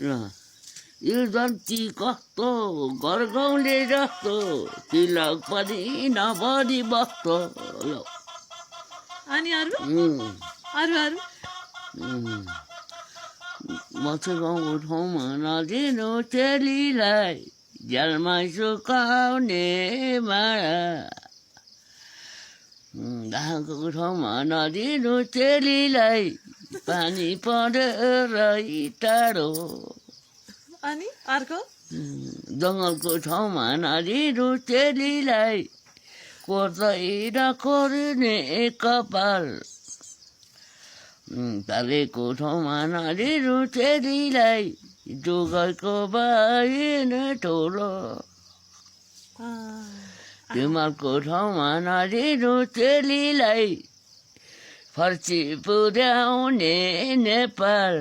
यो जन्ती कस्तो घर गाउँले जस्तो तिलक पनि नभनी बस्तो अनि अरू उम्, अरू अरू म चाहिँ गाउँको ठाउँमा नदिनु चेलीलाई जेलमै सुकाउने माया गाउँको ठाउँमा नदिनु चेलीलाई पानी परेर टाढो अनि अर्को जङ्गलको ठाउँमा नदिनु चेलीलाई कोर्दै नकोर्ने कपाल पालेको ठाउँमा नदिनु चेलीलाई जोगरको बाहिन ठुलो हिमालको ठाउँमा नदिनु चेलीलाई फर्ची पुर्याउने नेपाल